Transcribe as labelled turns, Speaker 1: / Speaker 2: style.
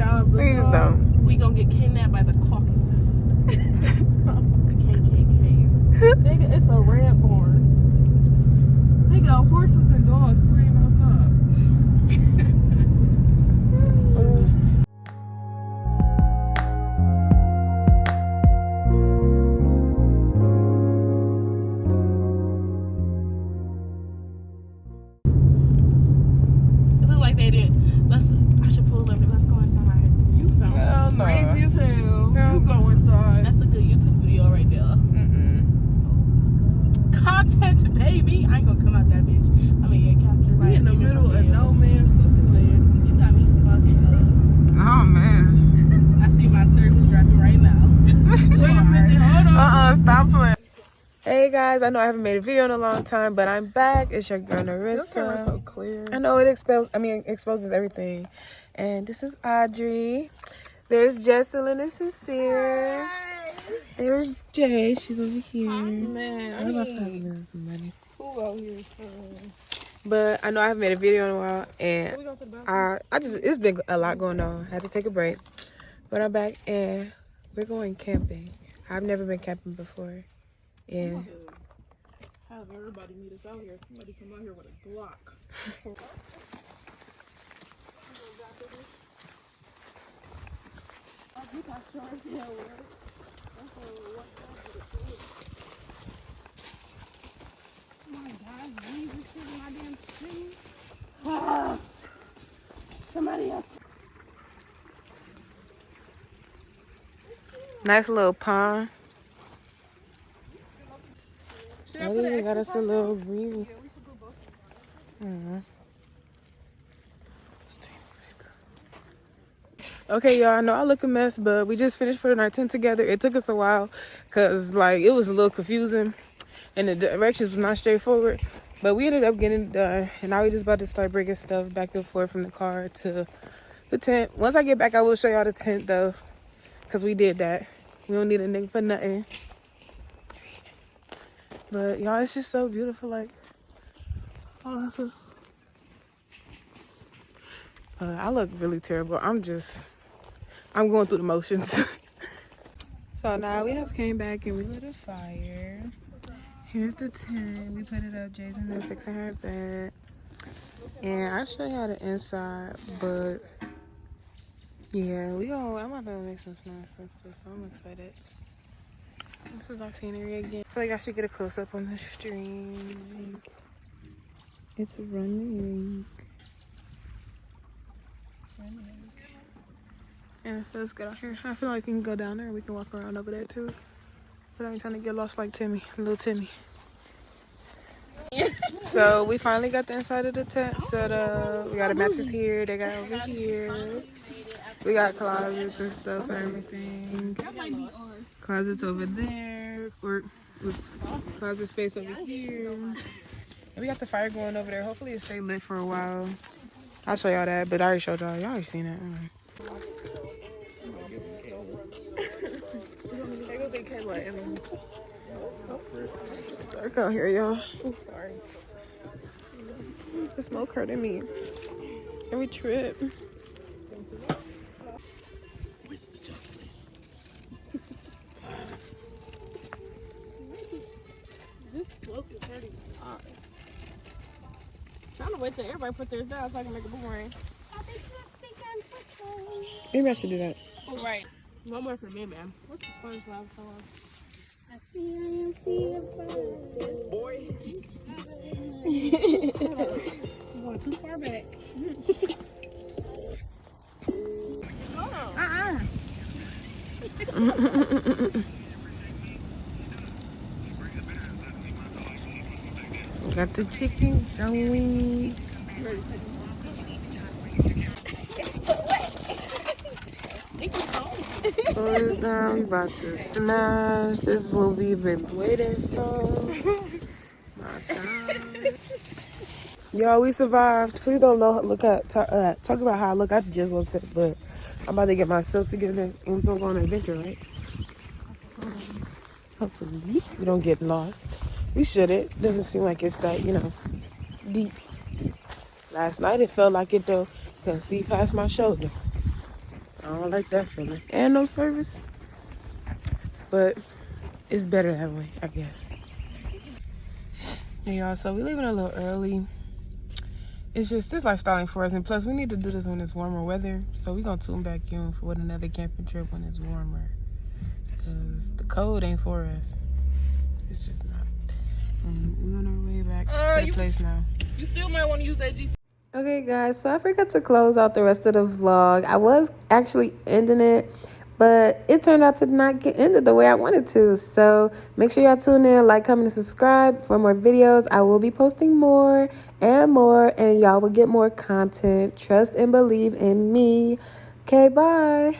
Speaker 1: Please don't.
Speaker 2: We gonna get kidnapped by the Caucasus. The KKK.
Speaker 3: Nigga, it's a red barn. They got horses and dogs playing outside.
Speaker 2: It look like they did. I should pull up and let's go inside. You sound
Speaker 1: Hell no.
Speaker 3: Crazy as hell.
Speaker 1: Hell
Speaker 3: You go inside.
Speaker 2: That's a good YouTube video right there. Content, baby. I ain't gonna come out that bitch. I'm gonna get captured by
Speaker 3: We in the middle of no man's fucking land.
Speaker 2: You got me fucked up.
Speaker 1: Oh man.
Speaker 2: I see my service dropping right now.
Speaker 3: Wait a minute, hold on.
Speaker 1: Stop playing. Hey guys, I know I haven't made a video in a long time, but I'm back. It's your girl
Speaker 3: Your camera's so
Speaker 1: Narissa.
Speaker 3: clear.
Speaker 1: I know it exposes everything. And this is Audrey. There's Jesselyn and Sincere. There's Jay. She's over here.
Speaker 3: Man, I
Speaker 1: What about
Speaker 3: need
Speaker 1: having some money?
Speaker 3: food out here.
Speaker 1: But I know I haven't made a video in a while, and
Speaker 3: Can we go to the bathroom?
Speaker 1: it's been a lot going on. I had to take a break, but I'm back and we're going camping. I've never been camping before, and
Speaker 3: Have everybody meet us out here. Somebody come out here with a Glock. Somebody else.
Speaker 1: nice little pond.
Speaker 3: Should I
Speaker 1: Oh,
Speaker 3: put
Speaker 1: they
Speaker 3: an
Speaker 1: got
Speaker 3: extra
Speaker 1: us a
Speaker 3: top
Speaker 1: little
Speaker 3: on?
Speaker 1: green.
Speaker 3: Yeah, we should go both.
Speaker 1: Okay, y'all, I know I look a mess, but we just finished putting our tent together. It took us a while because, like, it was a little confusing and the directions was not straightforward. But we ended up getting it done, and now we're just about to start bringing stuff back and forth from the car to the tent. Once I get back, I will show y'all the tent, though, because we did that. We don't need a nigga for nothing. But, y'all, it's just so beautiful, like, I look really terrible. I'm going through the motions. So now we have came back and we lit a fire. Here's the tent. We put it up. Jason is fixing her bed. And I'll show y'all the inside, but yeah, I'm about to make some nonsense too, so I'm excited. This is our scenery again. I feel like I should get a close up on the stream. It's running. And it feels good out here. I feel like we can go down there and we can walk around over there too. But I ain't trying to get lost like Timmy, little Timmy. So we finally got the inside of the tent set up. We got a mattress here, they got over here. We got closets and stuff and everything. Closets over there. Closet space over here. And we got the fire going over there. Hopefully it stay lit for a while. I'll show y'all that, but I already showed y'all. Y'all already seen it. It's dark out here, y'all. I'm sorry. The smoke hurting me. Every trip.
Speaker 3: This smoke is hurting my eyes. Trying to wait till everybody put theirs down so I can make a boomerang.
Speaker 1: Maybe I should do that.
Speaker 3: Oh, right. One more for me, man. What's the SpongeBob song?
Speaker 4: I see I am free
Speaker 3: Boy. I'm going too far back.
Speaker 1: Got the chicken going. Close down, about to smash. This is what we've been waiting for. My God. Y'all, we survived. Please don't talk about how I look. I just woke up, but I'm about to get myself together and we're gonna go on an adventure, right? Hopefully we don't get lost. We shouldn't. Doesn't seem like it's that, deep. Last night it felt like it though, because see past my shoulder. I don't like that feeling. And no service. But it's better that way, I guess. Hey y'all, so we're leaving a little early. It's just this lifestyle ain't for us, and plus we need to do this when it's warmer weather. So we're gonna tune back in for another camping trip when it's warmer. Cause the cold ain't for us. It's just not. We're on our way back to the place now.
Speaker 3: You still might want to use that G.
Speaker 1: Okay guys, so I forgot to close out the rest of the vlog. I was actually ending it, but it turned out to not get ended the way I wanted to. So make sure y'all tune in, like, comment, and subscribe for more videos. I will be posting more, and y'all will get more content. Trust and believe in me. Okay, bye.